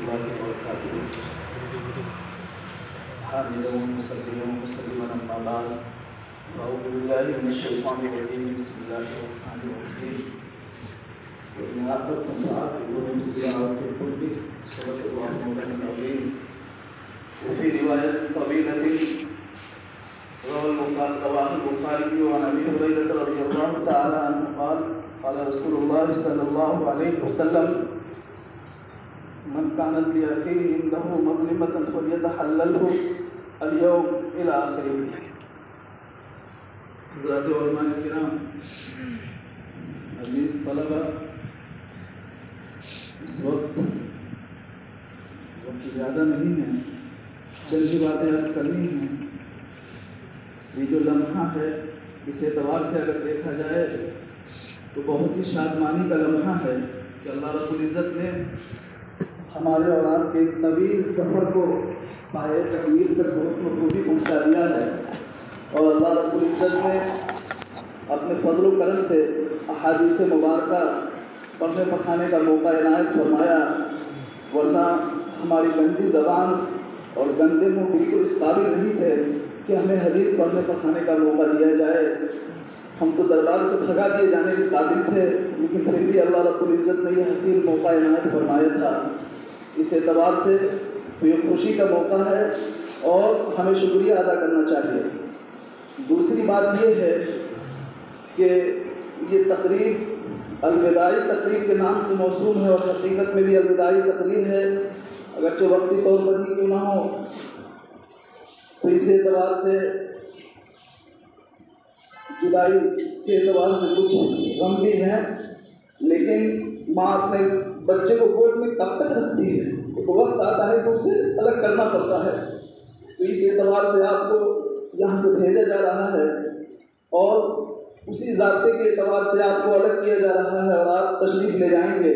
الله وبركاته. حامدا ومصليا ومسلما أما بعد. أعوذ بالله من الشيطان الرجيم. بسم الله الرحمن الرحيم. وإن أحببتم فعاقبوا بمثل ما عوقبتم به. صدق الله مولانا العظيم. وفي رواية طويلة رواه البخاري وعن أبي هريرة رضي الله تعالى عنه قال قال رسول الله صلى الله عليه وسلم من كانت لأخيه عنده مظلمة فليتحلله اليوم إلى آخره. حضرات علماء کرام، عزیز طلبہ، اس وقت زیادہ نہیں ہے، چند ہی باتیں عرض کرنی ہیں. یہ جو لمحہ ہے اس اعتبار سے اگر دیکھا جائے تو بہت ہی شادمانی کا لمحہ ہے کہ اللہ رب العزت نے ہمارے اور آپ کے ایک طویل سفر کو پائے تکمیل تک خوبی پہنچا دیا ہے. اور اللہ رب العزت نے اپنے فضل و کرم سے احادیث مبارکہ پڑھنے پڑھانے کا موقع عنایت فرمایا، ورنہ ہماری گندی زبان اور گندے منہ بالکل اس قابل نہیں تھے کہ ہمیں حدیث پڑھنے پڑھانے کا موقع دیا جائے. ہم تو دربار سے بھگا دیے جانے کے قابل تھے، لیکن پھر بھی اللہ رب العزت نے یہ حسین موقع عنایت فرمایا تھا. اس اعتبار سے یہ خوشی کا موقع ہے اور ہمیں شکریہ ادا کرنا چاہیے. دوسری بات یہ ہے کہ یہ تقریب الوداعی تقریب کے نام سے موسوم ہے اور حقیقت میں بھی الوداعی تقریب ہے، اگرچہ وقتی طور پر ہی کیوں نہ ہو. تو اس اعتبار سے جدائی کے اعتبار سے کچھ غم بھی ہیں، لیکن ماں اپنے بچے کو گود میں کب تک رکھتی ہے؟ ایک وقت آتا ہے کہ اسے الگ کرنا پڑتا ہے. تو اس اعتبار سے آپ کو یہاں سے بھیجا جا رہا ہے اور اسی ضابطے کے اعتبار سے آپ کو الگ کیا جا رہا ہے اور آپ تشریف لے جائیں گے.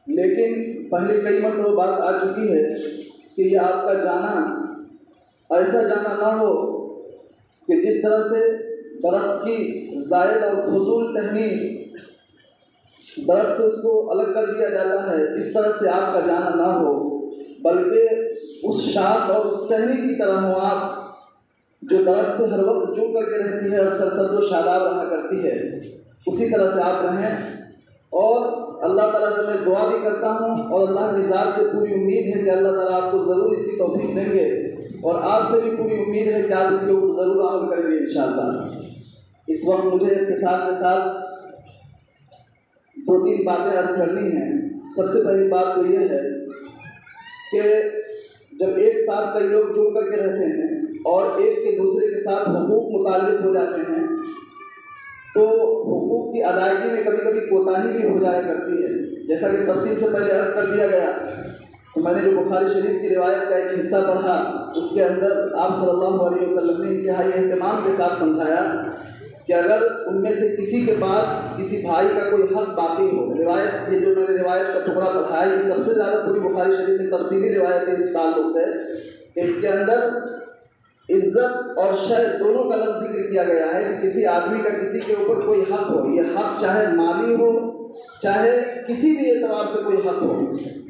لیکن پہلے کئی مرتبہ بات آ چکی ہے کہ یہ آپ کا جانا ایسا جانا نہ ہو کہ جس طرح سے درخت کی زائد اور فضول ٹہنی درخت سے اس کو الگ کر دیا جاتا ہے، اس طرح سے آپ کا جانا نہ ہو، بلکہ اس شاخ اور اس ٹہنی کی طرح ہو آپ جو درخت سے ہر وقت جو کر کے رہتی ہے اور سرسبز و شاداب رہا کرتی ہے، اسی طرح سے آپ رہیں. اور اللہ تعالیٰ سے میں دعا بھی کرتا ہوں اور اللہ کی ذات سے پوری امید ہے کہ اللہ تعالیٰ آپ کو ضرور اس کی توفیق دیں گے، اور آپ سے بھی پوری امید ہے کہ آپ اس کے اوپر ضرور عمل کریں گے انشاءاللہ. اس وقت مجھے اختصار کے ساتھ 2-3 باتیں عرض کرنی ہیں. سب سے پہلی بات تو یہ ہے کہ جب ایک ساتھ کئی لوگ جڑ کر کے رہتے ہیں اور ایک کے دوسرے کے ساتھ حقوق متعلق ہو جاتے ہیں تو حقوق کی ادائیگی میں کبھی کبھی کوتاہی بھی ہو جایا کرتی ہے. جیسا کہ تفصیل سے پہلے عرض کر دیا گیا تو میں نے جو بخاری شریف کی روایت کا ایک حصہ پڑھا، اس کے اندر آپ صلی اللہ علیہ وسلم نے انتہائی اہتمام کے ساتھ سمجھایا کہ اگر ان میں سے کسی کے پاس کسی بھائی کا کوئی حق باقی ہو، روایت یہ جو میں نے روایت کا ٹکڑا پڑھا ہے یہ سب سے زیادہ پوری بخاری شریف کی تفصیلی روایت ہے اس تعلق سے کہ اس کے اندر عزت اور شرف دونوں کا لفظ ذکر کیا گیا ہے کہ کسی آدمی کا کسی کے اوپر کوئی حق ہو، یہ حق چاہے مالی ہو چاہے کسی بھی اعتبار سے کوئی حق ہو.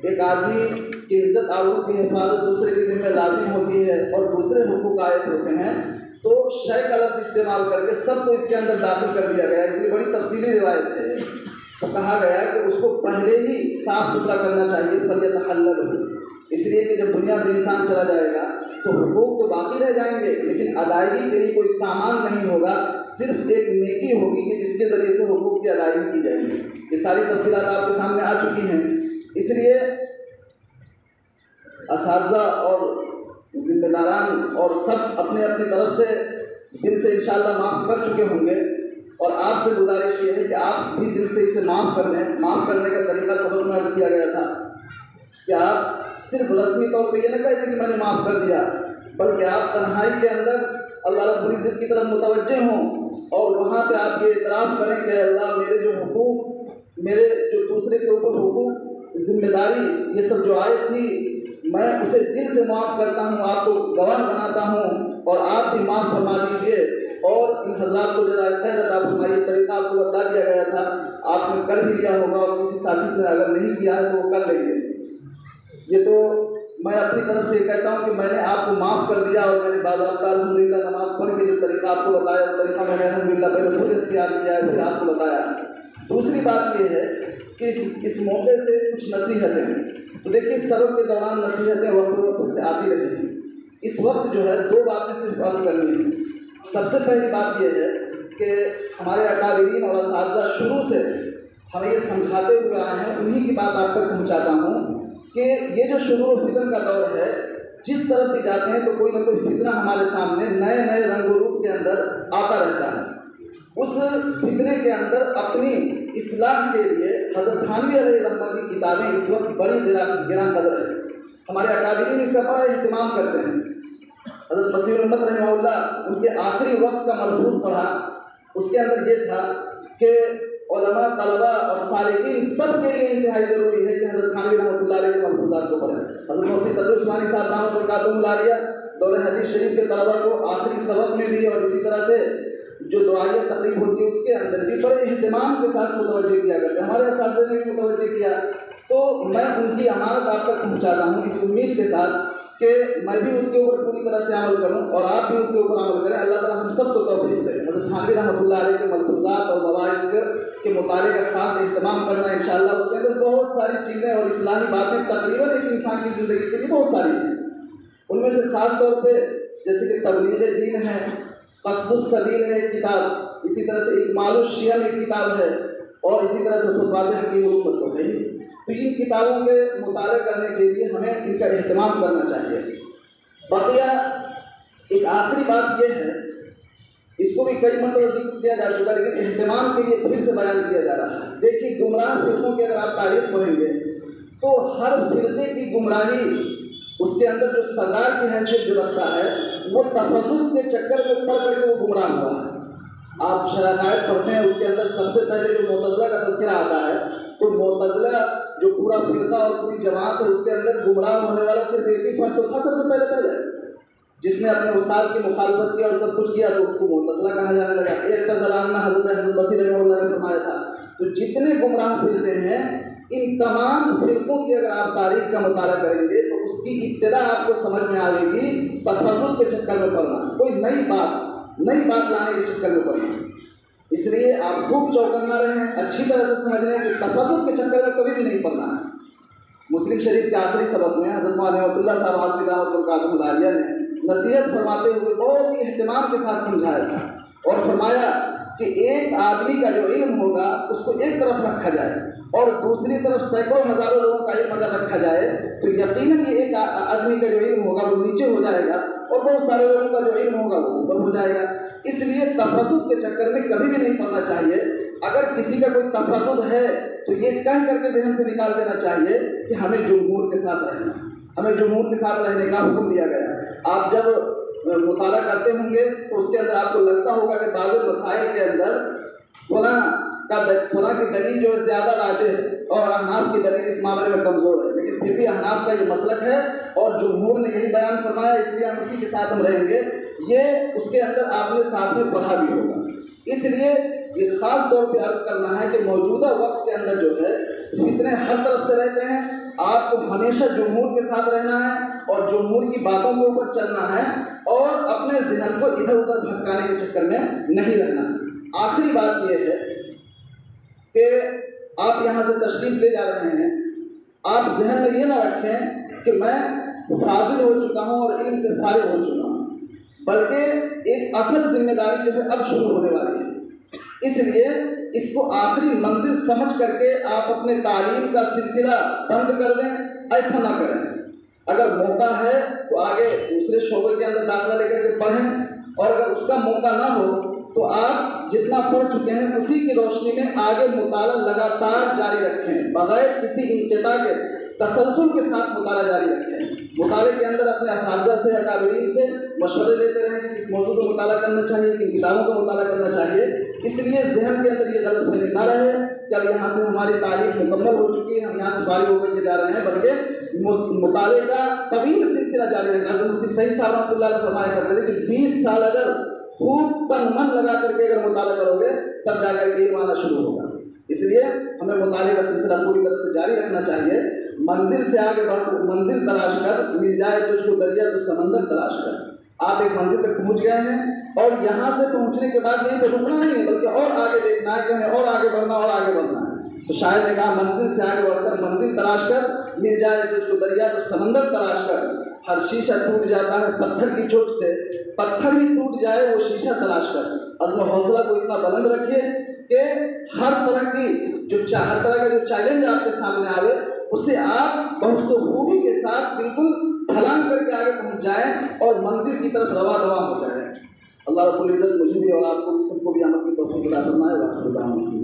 ایک آدمی کی عزت آبرو کی حفاظت دوسرے کے ذمہ لازم ہوتی ہے اور دوسرے حقوق عائد ہوتے ہیں، تو شے کا لفظ استعمال کر کے سب کو اس کے اندر داخل کر دیا گیا. اس لیے بڑی تفصیلی روایت ہے. تو کہا گیا کہ اس کو پہلے ہی صاف ستھرا کرنا چاہیے، فلیتحلل. اس لیے کہ جب دنیا سے انسان چلا جائے گا تو حقوق تو باقی رہ جائیں گے، لیکن ادائیگی کے لیے کوئی سامان نہیں ہوگا، صرف ایک نیکی ہوگی کہ جس کے ذریعے سے حقوق کی ادائیگی کی جائے گی. یہ ساری تفصیلات آپ کے سامنے آ چکی ہیں. اس لیے اساتذہ اور ذمہ داران اور سب اپنے اپنی طرف سے دل سے انشاءاللہ معاف کر چکے ہوں گے، اور آپ سے گزارش یہ ہے کہ آپ بھی دل سے اسے معاف کر دیں. معاف کرنے کا طریقہ سبق میں عرض کیا گیا تھا کہ آپ صرف رسمی طور پہ یہ نہ کہیں کہ میں نے معاف کر دیا، بلکہ آپ تنہائی کے اندر اللہ رب العزت کی طرف متوجہ ہوں اور وہاں پہ آپ یہ اعتراف کریں کہ اللہ میرے جو حقوق، میرے جو دوسرے کے اوپر حقوق، ذمہ داری یہ سب جو عائد تھی میں اسے دل سے معاف کرتا ہوں، آپ کو گواہ بناتا ہوں اور آپ بھی معاف فرما دیجیے. اور ان حضرات کو جزائے خیر عطا فرمائے. طریقہ آپ کو بتا دیا گیا تھا, آپ نے کر بھی لیا ہوگا, اور کسی ساتھی سے اگر نہیں کیا ہے تو وہ کر لیں گے. یہ تو میں اپنی طرف سے کہتا ہوں کہ میں نے آپ کو معاف کر دیا, اور میں نے باضابطہ الحمدللہ نماز پڑھ کے جو طریقہ آپ کو بتایا وہ طریقہ میں نے الحمدللہ پہلے خود اختیار کیا ہے, پھر آپ کو بتایا. دوسری بات یہ ہے کہ اس موقع سے کچھ نصیحتیں, تو دیکھیے سبق کے دوران نصیحتیں وقت سے آتی رہی ہیں. اس وقت جو ہے دو باتیں صرف عرض کرنی ہیں. سب سے پہلی بات یہ ہے کہ ہمارے اکابرین اور اساتذہ شروع سے ہمیں یہ سمجھاتے ہوئے آئے ہیں, انہی کی بات آپ تک پہنچاتا ہوں کہ یہ جو شروع و فتن کا دور ہے, جس طرف بھی جاتے ہیں تو کوئی نہ کوئی فتنہ ہمارے سامنے نئے نئے رنگ و روپ کے اندر آتا رہتا ہے. اس فتنے کے اندر اپنی اصلاح کے لیے حضرت تھانوی علیہ رحمہ کی کتابیں اس وقت بڑی گراں قدر ہے. ہمارے اکابرین اس کا بڑا اہتمام کرتے ہیں. حضرت بصیر احمد رحمہ اللہ ان کے آخری وقت کا ملحوظ پڑھا, اس کے اندر یہ تھا کہ علماء, طلباء اور سالکین سب کے لیے انتہائی ضروری ہے کہ حضرت تھانوی رحمۃ اللہ علیہ کے ملحوظات کو پڑھیں. حضرت مفتی تقی عثمانی صاحب دامت برکاتہ العالیہ دور حدیث شریف کے طلباء کو آخری سبق میں بھی اور اسی طرح سے جو دعائیہ تقریب ہوتی ہے اس کے اندر بھی بڑے اہتمام کے ساتھ متوجہ کیا کرتے ہیں. ہمارے اساتذہ نے بھی متوجہ کیا, تو میں ان کی امانت آپ تک پہنچاتا ہوں اس امید کے ساتھ کہ میں بھی اس کے اوپر پوری طرح سے عمل کروں اور آپ بھی اس کے اوپر عمل کریں. اللہ تعالیٰ ہم سب کو توفیق دے. حضرت تھانوی رحمۃ اللہ علیہ کے ملحوظات اور مواعظ کے مطالعے کا خاص اہتمام کرنا انشاءاللہ. اس کے اندر بہت ساری چیزیں اور اصلاحی باتیں تقریباً ایک انسان کی زندگی کے لیے بہت ساری ہیں. ان میں سے خاص طور پہ جیسے کہ تبلیغ دین ہے, قصد السبیل ہے ایک کتاب, اسی طرح سے اکمال الشیم ایک کتاب ہے, اور اسی طرح سے خطبات حکیم الامت تو ہے ہی. تو ان کتابوں کے مطالعہ کرنے کے لیے ہمیں ان کا اہتمام کرنا چاہیے. بقیہ ایک آخری بات یہ ہے, اس کو بھی کئی مرتبہ ذکر کیا جا چکا لیکن اہتمام کے لیے پھر سے بیان کیا جا رہا ہے. دیکھیے گمراہ فرقوں کی اگر آپ تاریخ پڑھیں گے تو ہر فرقے کی گمراہی اس کے اندر جو سردار کی حیثیت جو رکھتا ہے وہ تفرق کے چکر میں پڑ کر کے وہ گمراہ ہوا ہے. آپ شرائط پڑھتے ہیں, اس کے اندر سب سے پہلے جو معتزلہ کا تذکرہ آتا ہے تو معتزلہ جو پورا فرقہ اور پوری جماعت ہے اس کے اندر گمراہ ہونے والا صرف ایک ہی فرد تو تھا سب سے پہلے جس نے اپنے استاد کی مخالفت کی اور سب کچھ کیا تو اس کو معتزلہ کہا جانے لگا. اعتزالنا حضرت بصیر رحمہ اللہ نے فرمایا تھا. تو جتنے گمراہ فرقے ہیں ان تمام فرقوں کی اگر آپ تاریخ کا مطالعہ کریں گے تو اس کی ابتدا آپ کو سمجھ میں آئے گی تفرق کے چکر میں پڑنا, کوئی نئی بات لانے کے چکر میں پڑنا. اس لیے آپ خوب چوکنا رہیں, اچھی طرح سے سمجھ لیں کہ تفرق کے چکر میں کبھی بھی نہیں پڑنا ہے. مسلم شریف کے آخری سبق میں حضرت مولانا عبداللہ صاحب حافظ دامت برکاتہ العالیہ نے نصیحت فرماتے ہوئے بہت ہی اہتمام کے ساتھ سمجھایا تھا اور فرمایا کہ ایک آدمی کا جو علم ہوگا اس کو ایک طرف رکھا جائے اور دوسری طرف سینکڑوں ہزاروں لوگوں کا علم اگر رکھا جائے تو یقیناً یہ ایک آدمی کا جو علم ہوگا وہ نیچے ہو جائے گا اور بہت سارے لوگوں کا جو علم ہوگا وہ اوپر ہو جائے گا. اس لیے تفرد کے چکر میں کبھی بھی نہیں پڑنا چاہیے. اگر کسی کا کوئی تفرد ہے تو یہ کہہ کر کے ذہن سے نکال دینا چاہیے کہ ہمیں جمہور کے ساتھ رہنا, ہمیں جمہور کے ساتھ رہنے کا حکم دیا گیا. آپ جب مطالعہ کرتے ہوں گے تو اس کے اندر آپ کو لگتا ہوگا کہ بعض مسائل کے اندر فلاں کی دلیل جو ہے زیادہ راجح ہے اور احناف کی دلیل اس معاملے میں کمزور ہے, لیکن پھر بھی احناف کا یہ مسلک ہے اور جمہور نے یہی بیان فرمایا, اس لیے ہم اسی کے ساتھ ہم رہیں گے. یہ اس کے اندر آپ نے ساتھ میں پڑھا بھی ہوگا. اس لیے یہ خاص طور پہ عرض کرنا ہے کہ موجودہ وقت کے اندر جو ہے فتنے ہر طرف سے رہتے ہیں. آپ کو ہمیشہ جمہور کے ساتھ رہنا ہے اور جمہور کی باتوں کے اوپر چلنا ہے اور اپنے ذہن کو ادھر ادھر بھٹکانے کے چکر میں نہیں رہنا. آخری بات یہ ہے کہ آپ یہاں سے تشریف لے جا رہے ہیں, آپ ذہن میں یہ نہ رکھیں کہ میں فاضل ہو چکا ہوں اور علم سے فارغ ہو چکا ہوں, بلکہ ایک اصل ذمہ داری جو ہے اب شروع ہونے والی ہے. اس لیے اس کو آخری منزل سمجھ کر کے آپ اپنے تعلیم کا سلسلہ بند کر دیں, ایسا نہ کریں. اگر موقع ہے تو آگے دوسرے شعبے کے اندر داخلہ لے کر کے پڑھیں, اور اگر اس کا موقع نہ ہو تو آپ جتنا پڑھ چکے ہیں اسی کی روشنی میں آگے مطالعہ لگاتار جاری رکھیں, بغیر کسی انقطاع کے تسلسل کے ساتھ مطالعہ جاری رکھیں. مطالعے کے اندر اپنے اساتذہ سے, اکابرین سے مشورے لیتے رہیں کہ کس موضوع کو مطالعہ کرنا چاہیے, کن کتابوں کو مطالعہ کرنا چاہیے. اس لیے ذہن کے اندر یہ غلط فہمی نہ رہے کہ اب یہاں سے ہماری تعلیم مکمل ہو چکی ہے, ہم یہاں سے فارغ ہو کر کے جا رہے ہیں, بلکہ مطالعے کا طویل سلسلہ جاری رہنا. حضرت مفتی سعید صاحب رحمۃ اللہ علیہ فرمایا کرتے تھے کہ 20 سال اگر خوب تن من لگا کر کے اگر مطالعہ کرو گے تب جا کر کے علم آنا شروع ہوگا۔ اس لیے ہمیں مطالعے کا سلسلہ پوری طرح سے جاری رکھنا چاہیے۔ منزل سے آگے بڑھ منزل تلاش کر، مل جائے تجھ کو دریا تو سمندر تلاش کر۔ آپ ایک منزل تک پہنچ گئے ہیں اور یہاں سے پہنچنے کے بعد یہیں پہ رکنا نہیں ہے، بلکہ اور آگے دیکھنا ہے، کہیں اور آگے بڑھنا اور آگے بڑھنا ہے۔ تو شاعر نے کہا منزل سے آگے بڑھ کر منزل تلاش کر، مل جائے تجھ کو دریا تو سمندر تلاش کر۔ ہر شیشہ ٹوٹ جاتا ہے پتھر کی چوٹ سے، پتھر ہی ٹوٹ جائے وہ شیشہ تلاش کر۔ عزم و حوصلہ کو اتنا بلند رکھیے کہ ہر طرح کا جو چیلنج آپ کے سامنے آئے اسے آپ بہت خوبی کے ساتھ بالکل پھلانگ کر کے آگے پہنچ جائیں اور منزل کی طرف رواں دواں ہو جائیں۔ اللہ رب العزت مجھے بھی اور آپ کو سب کو بھی عمل کی توفیق عطا فرمائے۔ وآخر دعوانا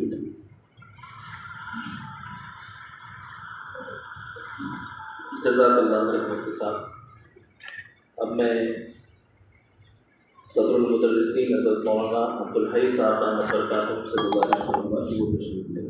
جزاک اللہ خیر کے ساتھ اب میں صدر المدرسین حضرت مولانا عبدالحی صاحب سے گزارش کروں گا کہ وہ تشریف لیں۔